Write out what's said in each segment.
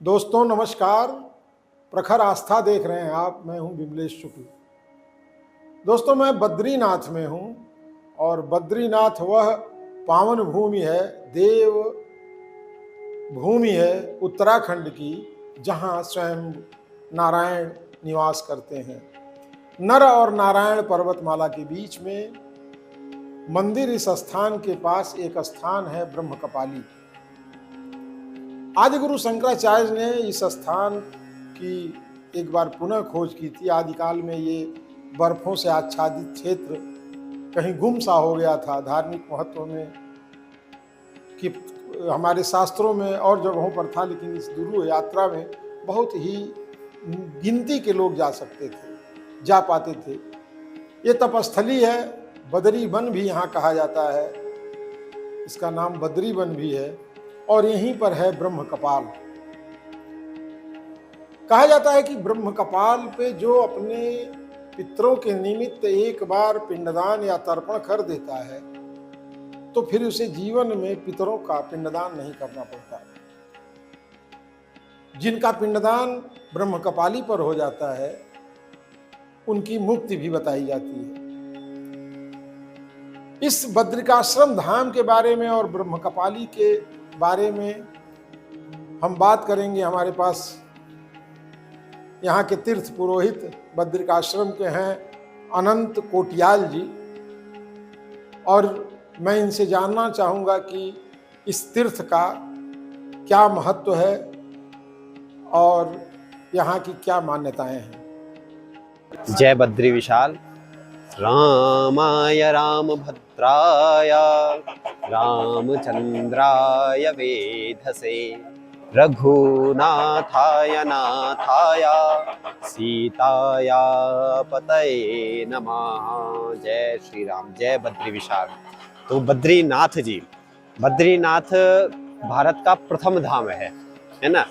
दोस्तों नमस्कार। प्रखर आस्था देख रहे हैं आप। मैं हूं विमलेश शुक्ल। दोस्तों मैं बद्रीनाथ में हूं और बद्रीनाथ वह पावन भूमि है, देव भूमि है उत्तराखंड की, जहां स्वयं नारायण निवास करते हैं। नर और नारायण पर्वतमाला के बीच में मंदिर, इस स्थान के पास एक स्थान है ब्रह्मकपाली। आदिगुरु शंकराचार्य ने इस स्थान की एक बार पुनः खोज की थी। आदिकाल में ये बर्फों से आच्छादित क्षेत्र कहीं गुम सा हो गया था। धार्मिक महत्व में कि हमारे शास्त्रों में और जगहों पर था, लेकिन इस दुर्लभ यात्रा में बहुत ही गिनती के लोग जा सकते थे, जा पाते थे। ये तपस्थली है, बदरी वन भी यहाँ कहा जाता है, इसका नाम बदरी वन भी है। और यहीं पर है ब्रह्म कपाल। कहा जाता है कि ब्रह्म कपाल पे जो अपने पितरों के निमित्त एक बार पिंडदान या तर्पण कर देता है तो फिर उसे जीवन में पितरों का पिंडदान नहीं करना पड़ता। जिनका पिंडदान ब्रह्म कपाली पर हो जाता है उनकी मुक्ति भी बताई जाती है। इस बद्रिकाश्रम धाम के बारे में और ब्रह्म कपाली के बारे में हम बात करेंगे। हमारे पास यहाँ के तीर्थ पुरोहित बद्रिकाश्रम के हैं अनंत कोटियाल जी, और मैं इनसे जानना चाहूँगा कि इस तीर्थ का क्या महत्व है और यहाँ की क्या मान्यताएं हैं। जय बद्री विशाल। रामाय रामभद्राय रामचंद्राय वेधसे रघुनाथाय नाथाय सीताया पतये नमः। जय श्री राम। जय बद्री विशाल। तो बद्रीनाथ जी, बद्रीनाथ भारत का प्रथम धाम है ना।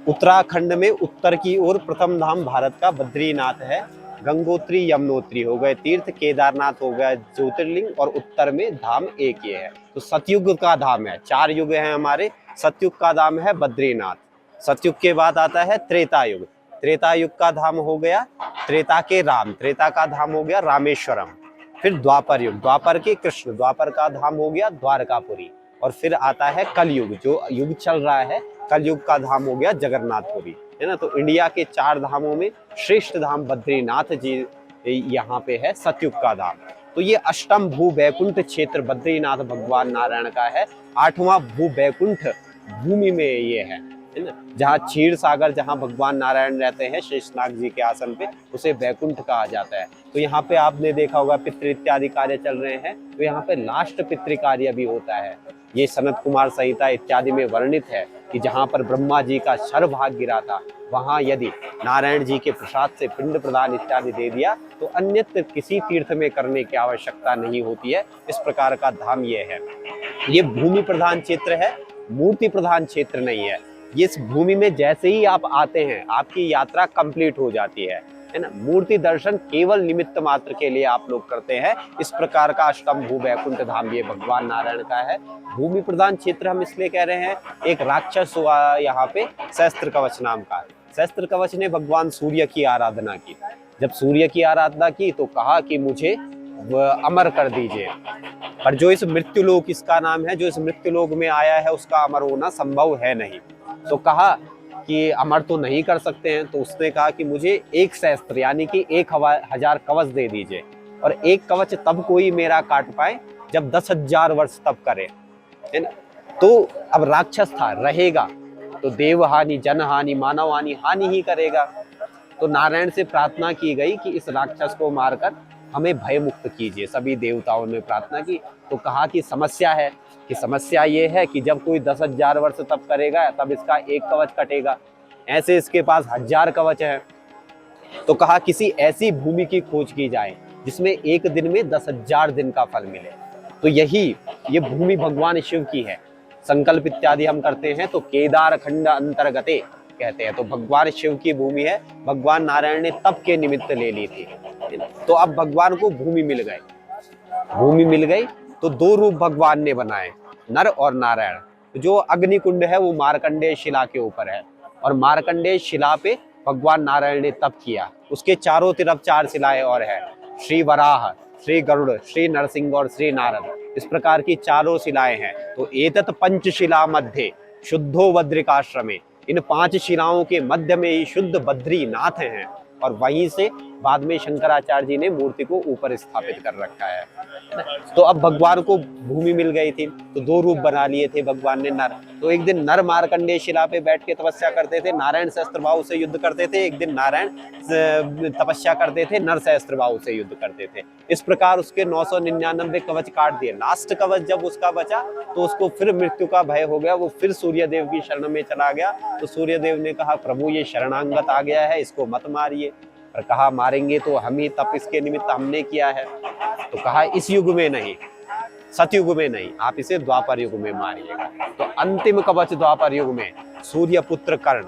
उत्तराखंड में उत्तर की ओर प्रथम धाम भारत का बद्रीनाथ है। गंगोत्री यमुनोत्री हो गए तीर्थ, केदारनाथ हो गया ज्योतिर्लिंग, और उत्तर में धाम एक ये है। तो सतयुग का धाम है। 4 युग हैं हमारे। सतयुग का धाम है बद्रीनाथ। सतयुग के बाद आता है त्रेता युग। त्रेता युग का धाम हो गया त्रेता के राम। त्रेता का धाम हो गया रामेश्वरम। फिर द्वापर युग, द्वापर के कृष्ण। द्वापर का धाम हो गया द्वारकापुरी। और फिर आता है कलयुग, जो युग चल रहा है। कलयुग का धाम हो गया जगन्नाथपुरी, है ना। तो इंडिया के 4 धामों में श्रेष्ठ धाम बद्रीनाथ जी यहाँ पे है, सतयुग का धाम। तो ये अष्टम भू बैकुंठ क्षेत्र बद्रीनाथ भगवान नारायण का है। 8वां भू बैकुंठ भूमि में ये है ना। जहाँ क्षीर सागर, जहाँ भगवान नारायण रहते हैं शेषनाग जी के आसन पे, उसे बैकुंठ कहा जाता है। तो यहाँ पे आपने देखा होगा पितृ इत्यादि कार्य चल रहे हैं, तो यहाँ पे लास्ट पितृ कार्य भी होता है। ये सनत कुमार संहिता इत्यादि में वर्णित है कि जहाँ पर ब्रह्मा जी का शर भाग गिरा था, वहाँ यदि नारायण जी के प्रसाद से पिंड प्रदान इत्यादि दे दिया तो अन्यत्र किसी तीर्थ में करने की आवश्यकता नहीं होती है। इस प्रकार का धाम ये है। ये भूमि प्रधान क्षेत्र है, मूर्ति प्रधान क्षेत्र नहीं है। ये इस भूमि में जैसे ही आप आते हैं आपकी यात्रा कंप्लीट हो जाती है ना। मूर्ति दर्शन केवल निमित्त मात्र के लिए आप लोग करते हैं। इस प्रकार का अष्टम भू बैकुंठ धाम ये भगवान नारायण का है। भूमि प्रधान क्षेत्र हम इसलिए कह रहे हैं, एक राक्षस हुआ यहाँ पे सहस्त्र कवच नाम का। सहस्त्र कवच ने भगवान सूर्य की आराधना की। जब सूर्य की आराधना की तो कहा कि मुझे अमर कर दीजिए, पर जो इस मृत्युलोक, इसका नाम है, जो इस मृत्युलोक में आया है उसका अमर होना संभव है नहीं। तो कहा कि अमर तो नहीं कर सकते हैं। तो उसने कहा कि मुझे 1 सहस्त्र यानी कि 1000 कवच दे दीजिए, और 1 कवच तब कोई मेरा काट पाए जब 10,000 वर्ष तप करे, है ना। तो अब राक्षस था, रहेगा तो देव हानि, जन हानि, मानव हानि, हानि ही करेगा। तो नारायण से प्रार्थना की गई कि इस राक्षस को मारकर हमें भय मुक्त कीजिए। सभी देवताओं ने प्रार्थना की। तो कहा कि समस्या है, कि समस्या ये है कि जब कोई 10,000 वर्ष तप करेगा तब इसका 1 कवच कटेगा। ऐसे इसके पास 1000 कवच है। तो कहा किसी ऐसी भूमि की खोज की जाए जिसमें एक दिन में 10,000 दिन का फल मिले। तो ये भूमि भगवान शिव की है। संकल्प इत्यादि हम करते हैं तो केदार खंड अंतर्गते कहते हैं। तो भगवान शिव की भूमि है। भगवान नारायण ने तप के निमित्त ले ली थी। तो अब भगवान को भूमि मिल गई। भूमि मिल गई तो 2 रूप भगवान ने बनाए, नर और नारायण। जो अग्निकुंड है वो मार्कंडेय शिला के ऊपर है। और मार्कंडेय शिला पे भगवान नारायण ने तप किया। उसके चारों तरफ 4 शिलाएं और है, श्री वराह, श्री गरुड़, श्री नरसिंह और श्री नारद, इस प्रकार की 4 शिलाएं हैं। तो एतत् पंचशिला मध्य शुद्धो बद्रिकाश्रमे, इन 5 शिलाओं के मध्य में ही शुद्ध बद्रीनाथ हैं। और वहीं से बाद में शंकराचार्य जी ने मूर्ति को ऊपर स्थापित कर रखा है। तो अब भगवान को भूमि मिल गई थी, तो 2 रूप बना लिए थे भगवान ने नर। तो एक दिन नर मार्कंडेय शिला पे बैठ के तपस्या करते थे, नारायण सहस्त्रबाहु से युद्ध करते थे। एक दिन नारायण तपस्या करते थे, नर सहस्त्रबाहु से युद्ध करते थे। इस प्रकार उसके 999 कवच काट दिए। लास्ट कवच जब उसका बचा तो उसको फिर मृत्यु का भय हो गया, वो फिर सूर्यदेव की शरण में चला गया। तो सूर्यदेव ने कहा, प्रभु ये शरणागत आ गया है, इसको मत मारिए। और कहा मारेंगे तो हम ही, तप इसके निमित्त हमने किया है। तो कहा इस युग में नहीं, सतयुग में नहीं, आप इसे द्वापर युग में मारिएगा। तो अंतिम कवच द्वापर युग में सूर्य पुत्र कर्ण,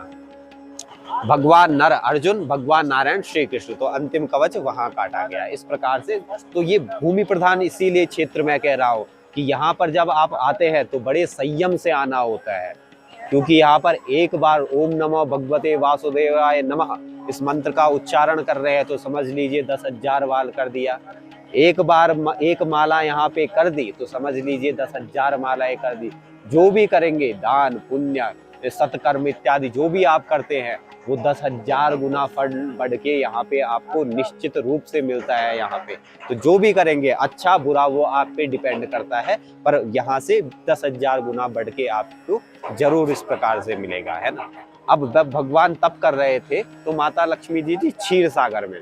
भगवान नर अर्जुन, भगवान नारायण श्री कृष्ण, तो अंतिम कवच वहां काटा गया। इस प्रकार से तो ये भूमि प्रधान इसीलिए क्षेत्र में कह रहा हूं कि यहाँ पर जब आप आते हैं तो बड़े संयम से आना होता है, क्योंकि यहाँ पर एक बार ओम नमो भगवते वासुदेवाय नमः इस मंत्र का उच्चारण कर रहे हैं तो समझ लीजिए 10,000 वाल कर दिया। एक बार एक माला यहाँ पे कर दी तो समझ लीजिए 10,000 मालाएं कर दी। जो भी करेंगे दान पुण्य सत्कर्म इत्यादि जो भी आप करते हैं वो 10,000 गुना फल बढ़ के यहाँ पे आपको निश्चित रूप से मिलता है। यहाँ पे तो जो भी करेंगे अच्छा बुरा वो आप पे डिपेंड करता है, पर यहाँ से 10,000 गुना बढ़ के आपको जरूर इस प्रकार से मिलेगा, है ना। अब भगवान तप कर रहे थे तो माता लक्ष्मी जी थी क्षीर सागर में।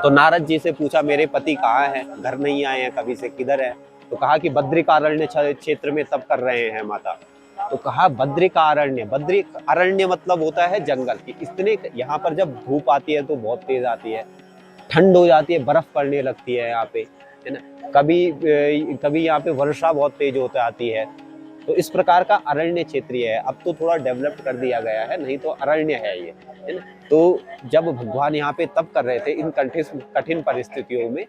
तो नारद जी से पूछा मेरे पति कहाँ हैं, घर नहीं आए हैं कभी से, किधर है। तो कहा कि बद्रिकारण्य क्षेत्र में तप कर रहे हैं माता। तो कहा बद्रिकारण्य, बद्री अरण्य मतलब होता है जंगल की। इतने यहाँ पर जब धूप आती है तो बहुत तेज आती है, ठंड हो जाती है, बर्फ पड़ने लगती है यहाँ पे, है ना। कभी यहाँ पे वर्षा बहुत तेज होती आती है। तो इस प्रकार का अरण्य क्षेत्रीय है। अब तो थोड़ा डेवलप कर दिया गया है, नहीं तो अरण्य है ये, है ना। तो जब भगवान यहाँ पे तप कर रहे थे इन कठिन परिस्थितियों में,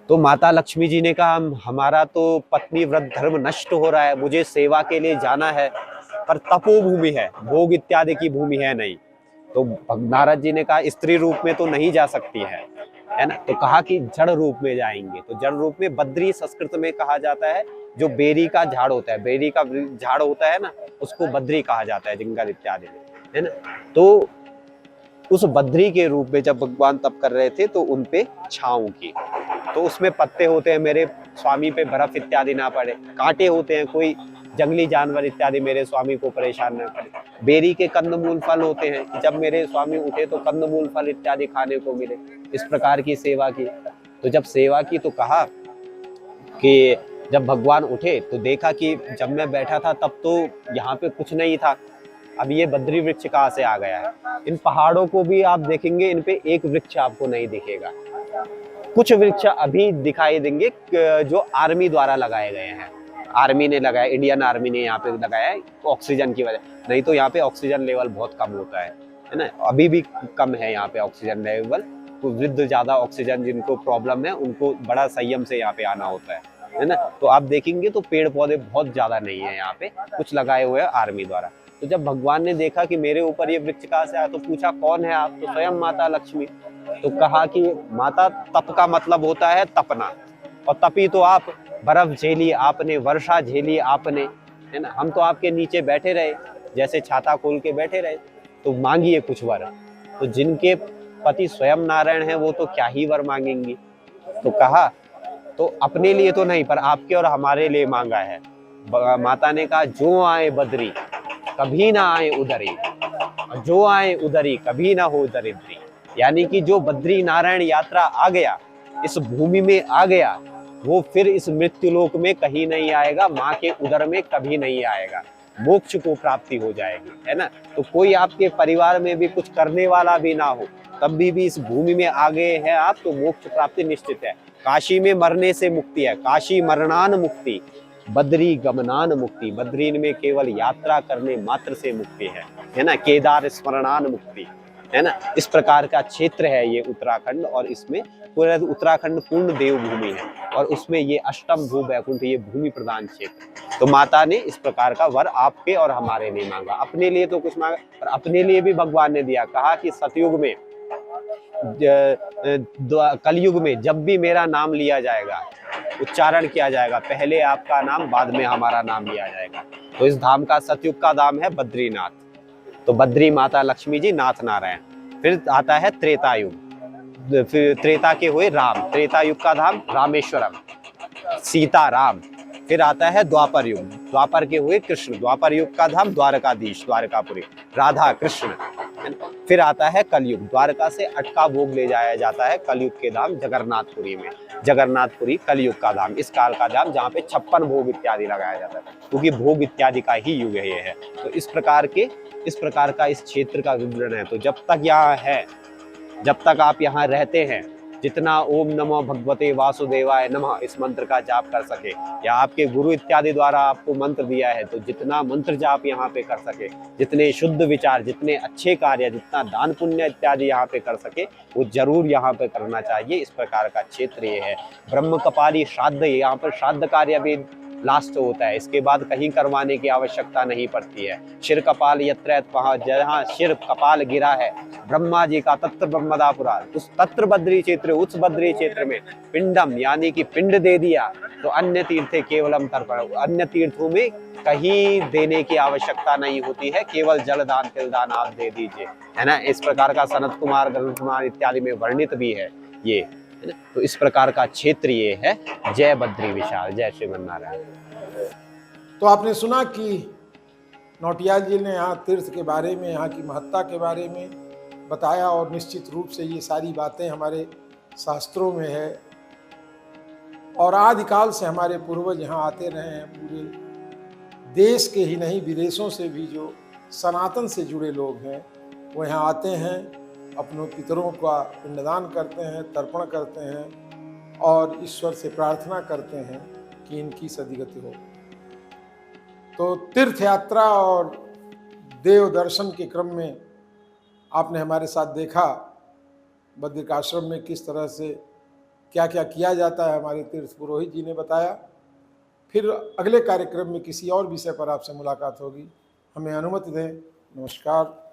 तो माता लक्ष्मी जी ने कहा हमारा तो पत्नी व्रत धर्म नष्ट हो रहा है, मुझे सेवा के लिए जाना है, पर तपोभूमि है, भोग इत्यादि की भूमि है नहीं। तो नारद जी ने कहा स्त्री रूप में तो नहीं जा सकती है ना। तो कहा कि जड़ रूप में जाएंगे। तो जड़ रूप में बद्री संस्कृत में कहा जाता है, जो बेरी का झाड़ होता है, बेरी का झाड़ होता है ना, उसको बद्री कहा जाता है जंगल इत्यादि में, है ना। तो उस बद्री के रूप में जब भगवान तप कर रहे थे तो उनपे छांव की। तो उसमें पत्ते होते हैं, मेरे स्वामी पे बर्फ इत्यादि ना पड़े, कांटे होते हैं, कोई जंगली जानवर इत्यादि मेरे स्वामी को परेशान न करे। बेरी के कंदमूल फल होते हैं कि जब मेरे स्वामी उठे तो कंदमूल फल इत्यादि खाने को मिले। इस प्रकार की सेवा की। तो जब सेवा की तो कहा कि जब भगवान उठे तो देखा कि जब मैं बैठा था तब तो यहाँ पे कुछ नहीं था, अब ये बद्री वृक्ष कहाँ से आ गया है। इन पहाड़ों को भी आप देखेंगे, इन पे एक वृक्ष आपको नहीं दिखेगा। कुछ वृक्ष अभी दिखाई देंगे जो आर्मी द्वारा लगाए गए हैं, आर्मी ने लगाया, इंडियन आर्मी ने यहाँ पे लगाया है ऑक्सीजन की वजह, नहीं तो यहाँ पे ऑक्सीजन लेवल बहुत कम होता है ना। अभी भी कम है यहाँ पे ऑक्सीजन लेवल। तो वृद्ध ज्यादा ऑक्सीजन जिनको प्रॉब्लम है उनको बड़ा संयम से यहाँ पे आना होता है ना। तो आप देखेंगे तो पेड़ पौधे बहुत ज्यादा नहीं है यहाँ पे, कुछ लगाए हुए हैं आर्मी द्वारा। तो जब भगवान ने देखा कि मेरे ऊपर ये वृक्ष कहाँ से आया तो पूछा कौन है आप, तो स्वयं माता लक्ष्मी। तो कहा कि माता तप का मतलब होता है तपना, और तपी तो आप, बर्फ झेली आपने, वर्षा झेली आपने, है ना। हम तो आपके नीचे बैठे रहे, जैसे छाता खोल के बैठे रहे। तो मांगिए कुछ वर। तो जिनके पति स्वयं नारायण है वो तो क्या ही वर मांगेंगी। तो कहा तो अपने लिए तो नहीं, पर आपके और हमारे लिए मांगा है। माता ने कहा जो आए बद्री कभी ना आए उधरी, जो आए उधरी कभी ना हो दरिद्री। यानी कि जो बद्री नारायण यात्रा आ गया, इस भूमि में आ गया, वो फिर इस मृत्यु लोक में कहीं नहीं आएगा, माँ के उदर में कभी नहीं आएगा, मोक्ष को प्राप्ति हो जाएगी, है ना। तो कोई आपके परिवार में भी कुछ करने वाला भी ना हो, तब भी इस भूमि में आ गए हैं आप तो मोक्ष प्राप्ति निश्चित है। काशी में मरने से मुक्ति है, काशी मरणान मुक्ति, बद्री गमनान मुक्ति, बद्री में केवल यात्रा करने मात्र से मुक्ति है ना। केदार स्मरणान मुक्ति, है ना। इस प्रकार का क्षेत्र है ये उत्तराखंड, और इसमें पूरा उत्तराखंड पूर्ण देवभूमि है, और उसमें ये अष्टम भू वैकुंठ, ये भूमि प्रदान क्षेत्र। तो माता ने इस प्रकार का वर आपके और हमारे लिए मांगा, अपने लिए तो कुछ मांगा, पर अपने लिए भी भगवान ने दिया। कहा कि सतयुग में, कलयुग में जब भी मेरा नाम लिया जाएगा, उच्चारण किया जाएगा, पहले आपका नाम बाद में हमारा नाम लिया जाएगा। तो इस धाम का, सतयुग का धाम है बद्रीनाथ। तो बद्री माता लक्ष्मी जी, नाथ नारायण। फिर आता है त्रेता युग, फिर त्रेता के हुए राम, त्रेता युग का धाम रामेश्वरम, सीता राम। फिर आता है द्वापर युग, द्वापर के हुए कृष्ण, द्वापर युग का धाम द्वारकाधीश, द्वारकापुरी, राधा कृष्ण। फिर आता है कलयुग, द्वारका से अटका भोग ले जाया जाता है कलयुग के धाम जगन्नाथपुरी में, जगन्नाथपुरी कलयुग का धाम, इस काल का धाम जहाँ पे 56 भोग इत्यादि लगाया जाता है, क्योंकि भोग इत्यादि का ही युग है ये है। तो इस प्रकार का इस क्षेत्र का विवरण है। तो जब तक यहाँ है, जब तक आप यहाँ रहते हैं, जितना ओम नमो भगवते वासुदेवाय नमः इस मंत्र का जाप कर सके, या आपके गुरु इत्यादि द्वारा आपको मंत्र दिया है, तो जितना मंत्र जाप यहाँ पे कर सके, जितने शुद्ध विचार, जितने अच्छे कार्य, जितना दान पुण्य इत्यादि यहाँ पे कर सके, वो जरूर यहाँ पे करना चाहिए। इस प्रकार का क्षेत्र ये है। ब्रह्म कपाली श्राद्ध, यहाँ पर श्राद्ध कार्य भी लास्ट होता है, इसके बाद कहीं करवाने की आवश्यकता नहीं पड़ती है। शिर कपाल यत्र, जहाँ शिर कपाल गिरा है ब्रह्मा जी का, तत्र ब्रह्मदापुरा, उस तत्र बद्री क्षेत्र, उस बद्री क्षेत्र में पिंडम यानी कि पिंड दे दिया, तो अन्य तीर्थे केवलम तर्पण, अन्य तीर्थों में कहीं देने की आवश्यकता नहीं होती है, केवल जलदान तिलदान आप दे दीजिए, है ना। इस प्रकार का सनत कुमार, गरुड़ कुमार इत्यादि में वर्णित भी है ये, है ना। तो इस प्रकार का क्षेत्र ये है। जय बद्री विशाल, जय श्रीमन नारायण। तो आपने सुना कि नौटियाल जी ने यहाँ तीर्थ के बारे में, यहाँ की महत्ता के बारे में बताया, और निश्चित रूप से ये सारी बातें हमारे शास्त्रों में है, और आदिकाल से हमारे पूर्वज यहाँ आते रहे हैं। पूरे देश के ही नहीं, विदेशों से भी जो सनातन से जुड़े लोग हैं वो यहाँ आते हैं, अपनों पितरों का पिंडदान करते हैं, तर्पण करते हैं, और ईश्वर से प्रार्थना करते हैं कि इनकी सदगति हो। तो तीर्थ यात्रा और देव दर्शन के क्रम में आपने हमारे साथ देखा बद्रिकाश्रम में किस तरह से क्या क्या किया जाता है, हमारे तीर्थ पुरोहित जी ने बताया। फिर अगले कार्यक्रम में किसी और विषय पर आपसे मुलाकात होगी। हमें अनुमति दें। नमस्कार।